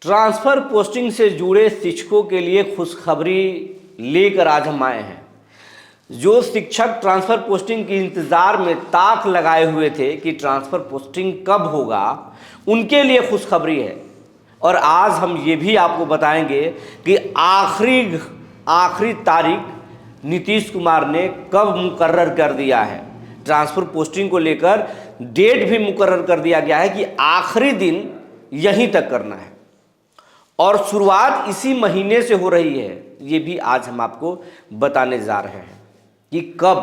Transfer posting से जुड़े शिक्षकों के लिए खुशखबरी लेकर आज हम आए हैं। जो शिक्षक ट्रांसफर पोस्टिंग के इंतजार में ताक लगाए हुए थे कि ट्रांसफर पोस्टिंग कब होगा, उनके लिए खुशखबरी है। और आज हम ये भी आपको बताएंगे कि आखिरी तारीख नीतीश कुमार ने कब मुकर्रर कर दिया है। ट्रांसफर पोस्टिंग को लेकर डेट भी मुकर्रर कर दिया गया है कि आखिरी दिन यहीं तक करना है और शुरुआत इसी महीने से हो रही है। ये भी आज हम आपको बताने जा रहे हैं कि कब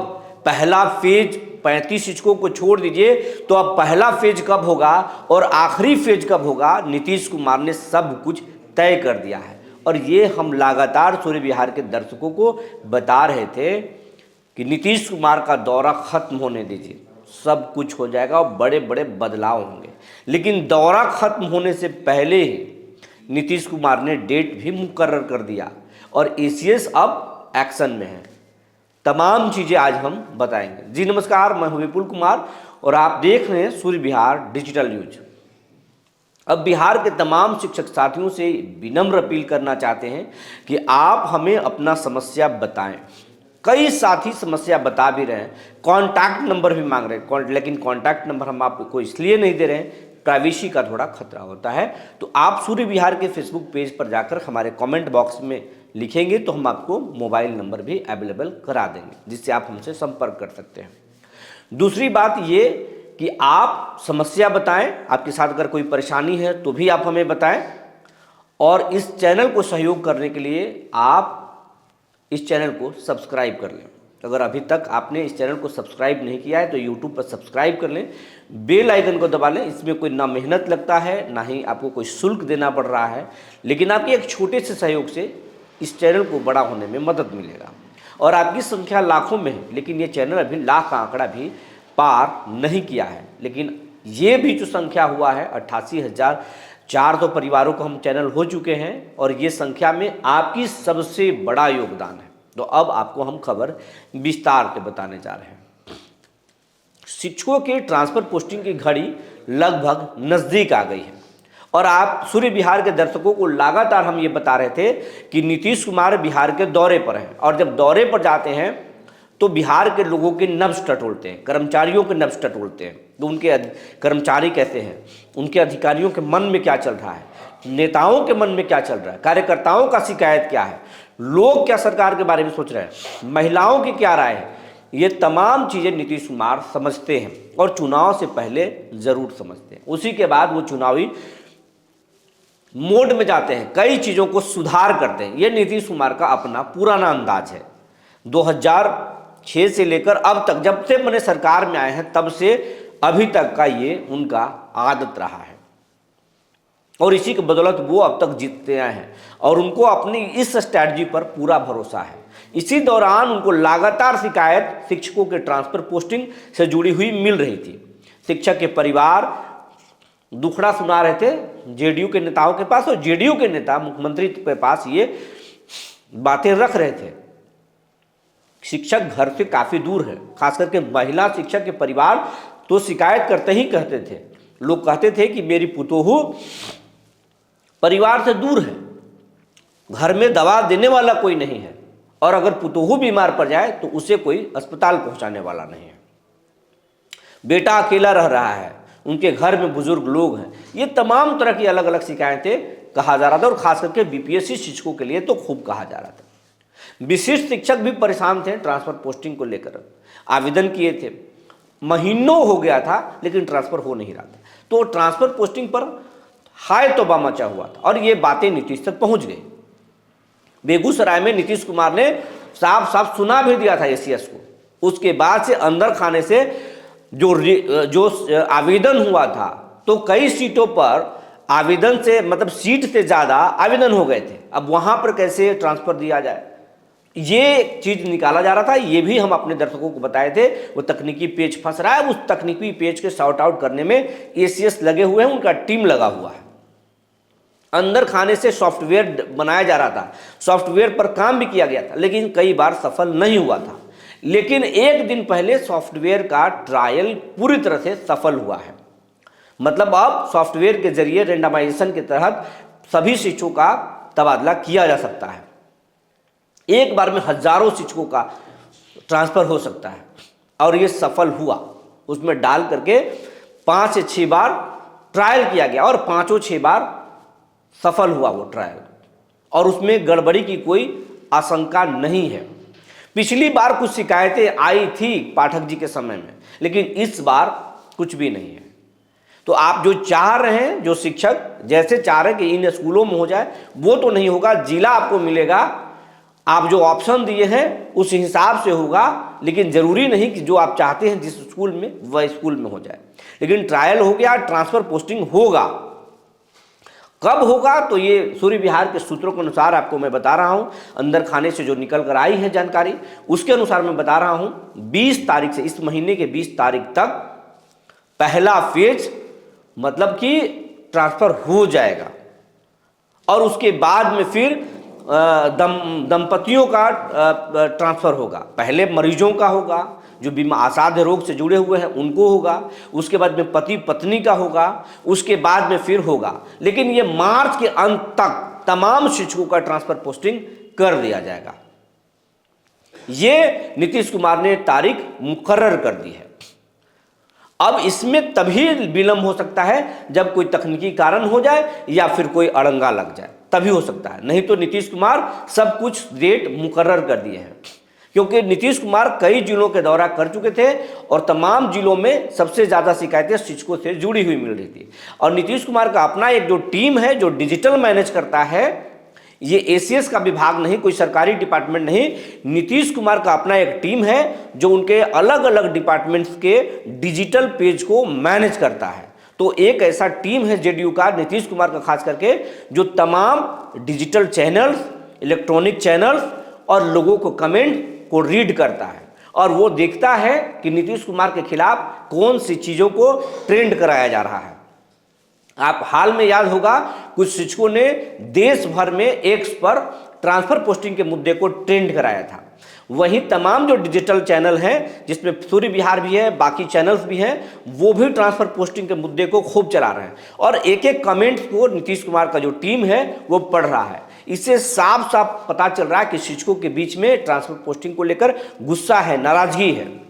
पहला फेज 35 शिक्षकों को छोड़ दीजिए, तो अब पहला फेज कब होगा और आखिरी फेज कब होगा, नीतीश कुमार ने सब कुछ तय कर दिया है। और ये हम लगातार सूर्य विहार के दर्शकों को बता रहे थे कि नीतीश कुमार का दौरा खत्म होने दीजिए, सब कुछ हो जाएगा और बड़े बड़े बदलाव होंगे। लेकिन दौरा खत्म होने से पहले ही नीतीश कुमार ने डेट भी मुकर्रर कर दिया और एसीएस अब एक्शन में है। तमाम चीज़ें आज हम बताएंगे। जी नमस्कार, मैं हूं विपुल कुमार और आप देख रहे हैं सूर्य विहार डिजिटल न्यूज। अब बिहार के तमाम शिक्षक साथियों से विनम्र अपील करना चाहते हैं कि आप हमें अपना समस्या बताएं। कई साथी समस्या बता भी रहे हैं, कॉन्टैक्ट नंबर भी मांग रहे हैं, लेकिन कॉन्टैक्ट नंबर हम आपको इसलिए नहीं दे रहे हैं, प्राइवेसी का थोड़ा खतरा होता है। तो आप सूर्य विहार के फेसबुक पेज पर जाकर हमारे कमेंट बॉक्स में लिखेंगे तो हम आपको मोबाइल नंबर भी अवेलेबल करा देंगे, जिससे आप हमसे संपर्क कर सकते हैं। दूसरी बात ये कि आप समस्या बताएं, आपके साथ अगर कोई परेशानी है तो भी आप हमें बताएं। और इस चैनल को सहयोग करने के लिए आप इस चैनल को सब्सक्राइब कर लें। अगर अभी तक आपने इस चैनल को सब्सक्राइब नहीं किया है तो यूट्यूब पर सब्सक्राइब कर लें, बेल आइकन को दबा लें। इसमें कोई ना मेहनत लगता है, ना ही आपको कोई शुल्क देना पड़ रहा है, लेकिन आपके एक छोटे से सहयोग से इस चैनल को बड़ा होने में मदद मिलेगा। और आपकी संख्या लाखों में है, लेकिन ये चैनल अभी लाख का आंकड़ा भी पार नहीं किया है। लेकिन ये भी जो संख्या हुआ है 88,400 परिवारों को हम चैनल हो चुके हैं और ये संख्या में आपकी सबसे बड़ा योगदान है। तो अब आपको हम खबर विस्तार से बताने जा रहे हैं। शिक्षकों के ट्रांसफर पोस्टिंग की घड़ी लगभग नज़दीक आ गई है और आप सूर्य विहार के दर्शकों को लगातार हम ये बता रहे थे कि नीतीश कुमार बिहार के दौरे पर हैं और जब दौरे पर जाते हैं तो बिहार के लोगों के नब्ज टटोलते हैं, कर्मचारियों के नब्ज टटोलते हैं। तो उनके कर्मचारी कैसे हैं, उनके अधिकारियों के मन में क्या चल रहा है, नेताओं के मन में क्या चल रहा है, कार्यकर्ताओं का शिकायत क्या है, लोग क्या सरकार के बारे में सोच रहे हैं, महिलाओं की क्या राय है, ये तमाम चीज़ें नीतीश कुमार समझते हैं और चुनाव से पहले ज़रूर समझते हैं। उसी के बाद वो चुनावी मोड में जाते हैं, कई चीज़ों को सुधार करते हैं। ये नीतीश कुमार का अपना पुराना अंदाज है। 2006 से लेकर अब तक, जब से मैंने सरकार में आए हैं तब से अभी तक का ये उनका आदत रहा है और इसी के बदौलत वो अब तक जीतते आए हैं और उनको अपनी इस स्ट्रैटेजी पर पूरा भरोसा है। इसी दौरान उनको लगातार शिकायत शिक्षकों के ट्रांसफर पोस्टिंग से जुड़ी हुई मिल रही थी। शिक्षक के परिवार दुखड़ा सुना रहे थे जेडीयू के नेताओं के पास और जेडीयू के नेता मुख्यमंत्री के पास ये बातें रख रहे थे। शिक्षक घर से काफ़ी दूर है, खास करके महिला शिक्षक के परिवार तो शिकायत करते ही कहते थे। लोग कहते थे कि मेरी पुतोहू परिवार से दूर है, घर में दवा देने वाला कोई नहीं है और अगर पुतोहू बीमार पड़ जाए तो उसे कोई अस्पताल पहुंचाने वाला नहीं है। बेटा अकेला रह रहा है, उनके घर में बुजुर्ग लोग हैं। ये तमाम तरह की अलग अलग शिकायतें कहा जा रहा था और खास करके बीपीएससी शिक्षकों के लिए तो खूब कहा जा रहा था। विशिष्ट शिक्षक भी परेशान थे ट्रांसफर पोस्टिंग को लेकर, आवेदन किए थे, महीनों हो गया था लेकिन ट्रांसफर हो नहीं रहा था। तो ट्रांसफर पोस्टिंग पर हाय तौबा मचा हुआ था और ये बातें नीतीश तक पहुंच गई। बेगूसराय में नीतीश कुमार ने साफ साफ सुना भी दिया था एसीएस को। उसके बाद से अंदर खाने से जो आवेदन हुआ था तो कई सीटों पर आवेदन से मतलब सीट से ज़्यादा आवेदन हो गए थे। अब वहाँ पर कैसे ट्रांसफ़र दिया जाए, ये चीज़ निकाला जा रहा था। ये भी हम अपने दर्शकों को बताए थे। वो तकनीकी पेज फंस रहा है, उस तकनीकी पेज के सॉर्ट आउट करने में एसीएस लगे हुए हैं, उनका टीम लगा हुआ है। अंदर खाने से सॉफ्टवेयर बनाया जा रहा था, सॉफ्टवेयर पर काम भी किया गया था, लेकिन कई बार सफल नहीं हुआ था। लेकिन एक दिन पहले सॉफ्टवेयर का ट्रायल पूरी तरह से सफल हुआ है। मतलब अब सॉफ्टवेयर के जरिए रेंडमाइजेशन के तहत सभी शिक्षकों का तबादला किया जा सकता है। एक बार में हजारों शिक्षकों का ट्रांसफ़र हो सकता है और ये सफल हुआ। उसमें डाल करके 5 से 6 बार ट्रायल किया गया और 5 बार सफल हुआ वो ट्रायल, और उसमें गड़बड़ी की कोई आशंका नहीं है। पिछली बार कुछ शिकायतें आई थी पाठक जी के समय में, लेकिन इस बार कुछ भी नहीं है। तो आप जो चाह रहे हैं, जो शिक्षक जैसे चाह रहे हैं कि इन स्कूलों में हो जाए, वो तो नहीं होगा। जिला आपको मिलेगा, आप जो ऑप्शन दिए हैं उस हिसाब से होगा, लेकिन ज़रूरी नहीं कि जो आप चाहते हैं जिस स्कूल में वह स्कूल में हो जाए। लेकिन ट्रायल हो गया, ट्रांसफ़र पोस्टिंग होगा। कब होगा तो ये सूर्य विहार के सूत्रों के अनुसार आपको मैं बता रहा हूँ, अंदर खाने से जो निकल कर आई है जानकारी, उसके अनुसार मैं बता रहा हूँ 20 तारीख से, इस महीने के 20 तारीख तक पहला फेज मतलब कि ट्रांसफ़र हो जाएगा। और उसके बाद में फिर दंपतियों का ट्रांसफ़र होगा। पहले मरीजों का होगा, जो असाध्य रोग से जुड़े हुए हैं उनको होगा, उसके बाद में पति पत्नी का होगा, उसके बाद में फिर होगा। लेकिन ये मार्च के अंत तक तमाम शिक्षकों का ट्रांसफ़र पोस्टिंग कर दिया जाएगा। ये नीतीश कुमार ने तारीख मुकर्रर कर दी है। अब इसमें तभी विलंब हो सकता है जब कोई तकनीकी कारण हो जाए या फिर कोई अड़ंगा लग जाए, तभी हो सकता है। नहीं तो नीतीश कुमार सब कुछ डेट मुकर्रर कर दिए हैं, क्योंकि नीतीश कुमार कई जिलों के दौरा कर चुके थे और तमाम जिलों में सबसे ज़्यादा शिकायतें शिक्षकों से जुड़ी हुई मिल रही थी। और नीतीश कुमार का अपना एक जो टीम है जो डिजिटल मैनेज करता है, ये एसीएस का विभाग नहीं, कोई सरकारी डिपार्टमेंट नहीं, नीतीश कुमार का अपना एक टीम है जो उनके अलग अलग डिपार्टमेंट्स के डिजिटल पेज को मैनेज करता है। तो एक ऐसा टीम है जेडीयू का, नीतीश कुमार का खास करके, जो तमाम डिजिटल चैनल्स, इलेक्ट्रॉनिक चैनल्स और लोगों को कमेंट को रीड करता है और वो देखता है कि नीतीश कुमार के खिलाफ कौन सी चीज़ों को ट्रेंड कराया जा रहा है। आप हाल में याद होगा कुछ शिक्षकों ने देश भर में एक्स पर ट्रांसफ़र पोस्टिंग के मुद्दे को ट्रेंड कराया था। वहीं तमाम जो डिजिटल चैनल हैं, जिसमें सूर्य विहार भी है, बाकी चैनल्स भी हैं, वो भी ट्रांसफ़र पोस्टिंग के मुद्दे को खूब चला रहे हैं और एक एक कमेंट्स को नीतीश कुमार का जो टीम है वो पढ़ रहा है। इससे साफ साफ पता चल रहा है कि शिक्षकों के बीच में ट्रांसफ़र पोस्टिंग को लेकर गुस्सा है, नाराजगी है।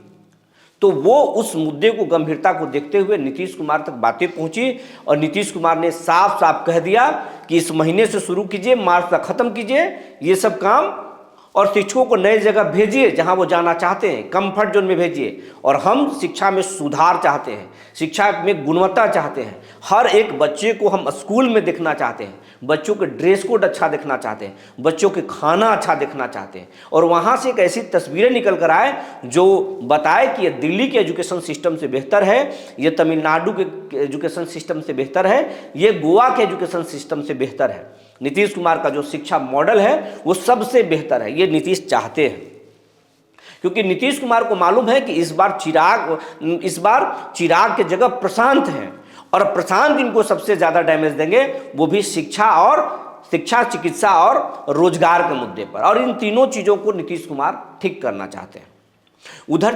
तो वो उस मुद्दे को गंभीरता को देखते हुए नीतीश कुमार तक बातें पहुंची और नीतीश कुमार ने साफ साफ कह दिया कि इस महीने से शुरू कीजिए, मार्च तक खत्म कीजिए ये सब काम, और शिक्षकों को नई जगह भेजिए जहां वो जाना चाहते हैं, कंफर्ट जोन में भेजिए। और हम शिक्षा में सुधार चाहते हैं, शिक्षा में गुणवत्ता चाहते हैं, हर एक बच्चे को हम स्कूल में देखना चाहते हैं, बच्चों के ड्रेस कोड अच्छा देखना चाहते हैं, बच्चों के खाना अच्छा देखना चाहते हैं, और वहाँ से एक ऐसी तस्वीरें निकल कर आए जो बताए कि ये दिल्ली के एजुकेशन सिस्टम से बेहतर है, ये तमिलनाडु के एजुकेशन सिस्टम से बेहतर है, ये गोवा के एजुकेशन सिस्टम से बेहतर है। नीतीश कुमार का जो शिक्षा मॉडल है वो सबसे बेहतर है, ये नीतीश चाहते हैं। क्योंकि नीतीश कुमार को मालूम है कि इस बार चिराग की जगह प्रशांत हैं, और प्रशांत इनको सबसे ज़्यादा डैमेज देंगे, वो भी शिक्षा, चिकित्सा और रोजगार के मुद्दे पर। और इन तीनों चीज़ों को नीतीश कुमार ठीक करना चाहते हैं। उधर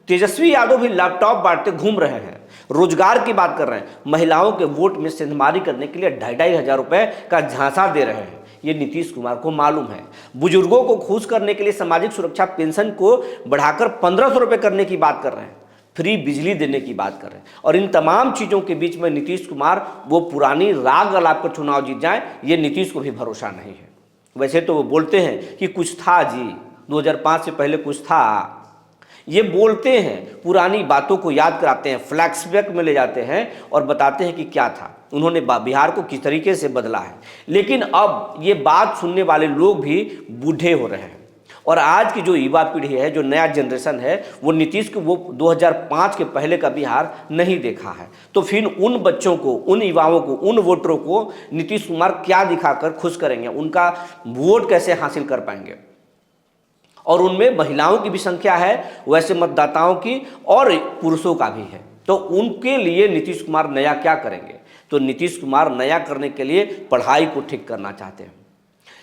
तेजस्वी यादव भी लैपटॉप बांटते घूम रहे हैं, रोजगार की बात कर रहे हैं, महिलाओं के वोट में सेंधमारी करने के लिए 2,500 रुपये का झांसा दे रहे हैं। ये नीतीश कुमार को मालूम है। बुजुर्गों को खुश करने के लिए सामाजिक सुरक्षा पेंशन को बढ़ाकर 1,500 रुपये करने की बात कर रहे हैं, फ्री बिजली देने की बात कर रहे हैं। और इन तमाम चीज़ों के बीच में नीतीश कुमार वो पुरानी राग अलाप कर चुनाव जीत जाएं, ये नीतीश को भी भरोसा नहीं है। वैसे तो वो बोलते हैं कि कुछ था जी, 2005 से पहले कुछ था, ये बोलते हैं, पुरानी बातों को याद कराते हैं, फ्लैशबैक में ले जाते हैं और बताते हैं कि क्या था, उन्होंने बिहार को किस तरीके से बदला है। लेकिन अब ये बात सुनने वाले लोग भी बूढ़े हो रहे हैं, और आज की जो युवा पीढ़ी है, जो नया जनरेशन है, वो नीतीश को, वो 2005 के पहले का बिहार नहीं देखा है। तो फिर उन बच्चों को, उन युवाओं को, उन वोटरों को नीतीश कुमार क्या दिखाकर खुश करेंगे, उनका वोट कैसे हासिल कर पाएंगे। और उनमें महिलाओं की भी संख्या है, वैसे मतदाताओं की और पुरुषों का भी है। तो उनके लिए नीतीश कुमार नया क्या करेंगे? तो नीतीश कुमार नया करने के लिए पढ़ाई को ठीक करना चाहते हैं,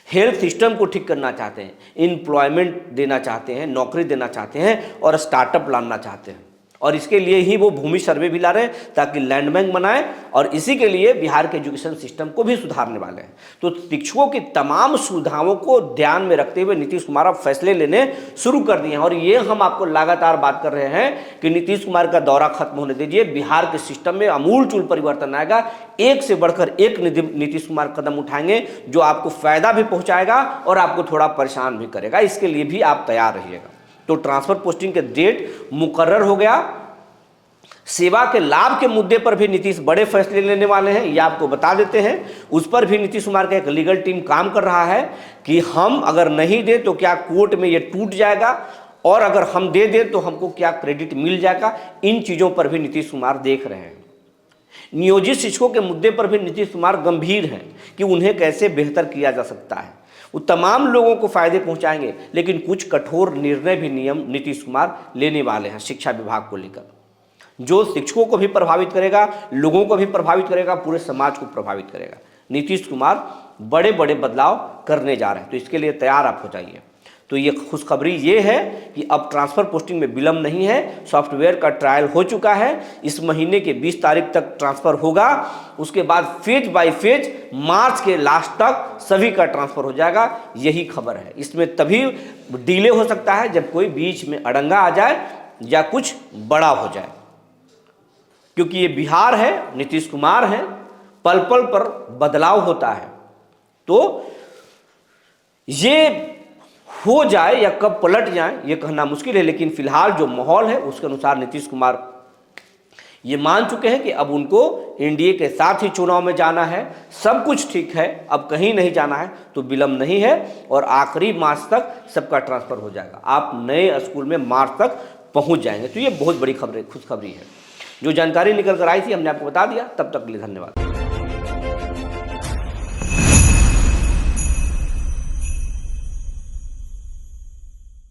हेल्थ सिस्टम को ठीक करना चाहते हैं, एम्प्लॉयमेंट देना चाहते हैं, नौकरी देना चाहते हैं और स्टार्टअप लाना चाहते हैं। और इसके लिए ही वो भूमि सर्वे भी ला रहे हैं ताकि लैंड बैंक बनाए, और इसी के लिए बिहार के एजुकेशन सिस्टम को भी सुधारने वाले हैं। तो शिक्षकों की तमाम सुविधाओं को ध्यान में रखते हुए नीतीश कुमार अब फैसले लेने शुरू कर दिए हैं। और ये हम आपको लगातार बात कर रहे हैं कि नीतीश कुमार का दौरा खत्म होने दीजिए, बिहार के सिस्टम में अमूलचूल परिवर्तन आएगा। एक से बढ़कर एक नीतीश कुमार कदम उठाएंगे जो आपको फायदा भी पहुंचाएगा और आपको थोड़ा परेशान भी करेगा। इसके लिए भी आप तैयार रहिएगा। तो ट्रांसफर पोस्टिंग के डेट मुकर्रर हो गया। सेवा के लाभ के मुद्दे पर भी नीतीश बड़े फैसले लेने वाले हैं, ये आपको बता देते हैं। उस पर भी नीतीश कुमार का एक लीगल टीम काम कर रहा है कि हम अगर नहीं दें तो क्या कोर्ट में ये टूट जाएगा, और अगर हम दे दें तो हमको क्या क्रेडिट मिल जाएगा। इन चीज़ों पर भी नीतीश कुमार देख रहे हैं। नियोजित शिक्षकों के मुद्दे पर भी नीतीश कुमार गंभीर हैं कि उन्हें कैसे बेहतर किया जा सकता है। वो तमाम लोगों को फायदे पहुंचाएंगे, लेकिन कुछ कठोर निर्णय भी नीतीश कुमार लेने वाले हैं शिक्षा विभाग को लेकर, जो शिक्षकों को भी प्रभावित करेगा, लोगों को भी प्रभावित करेगा, पूरे समाज को प्रभावित करेगा। नीतीश कुमार बड़े बड़े बदलाव करने जा रहे हैं, तो इसके लिए तैयार आप हो जाइए। तो ये खुशखबरी ये है कि अब ट्रांसफ़र पोस्टिंग में विलम्ब नहीं है। सॉफ्टवेयर का ट्रायल हो चुका है, इस महीने के 20 तारीख तक ट्रांसफ़र होगा। उसके बाद फेज बाय फेज मार्च के लास्ट तक सभी का ट्रांसफ़र हो जाएगा। यही खबर है। इसमें तभी डिले हो सकता है जब कोई बीच में अड़ंगा आ जाए या कुछ बड़ा हो जाए, क्योंकि ये बिहार है, नीतीश कुमार है, पल पल पर बदलाव होता है। तो ये हो जाए या कब पलट जाए ये कहना मुश्किल है, लेकिन फिलहाल जो माहौल है उसके अनुसार नीतीश कुमार ये मान चुके हैं कि अब उनको एनडीए के साथ ही चुनाव में जाना है। सब कुछ ठीक है, अब कहीं नहीं जाना है, तो विलम्ब नहीं है और आखिरी मार्च तक सबका ट्रांसफ़र हो जाएगा। आप नए स्कूल में मार्च तक पहुंच जाएंगे। तो ये बहुत बड़ी खुशखबरी है। जो जानकारी निकल कर आई थी हमने आपको बता दिया। तब तक के लिए धन्यवाद।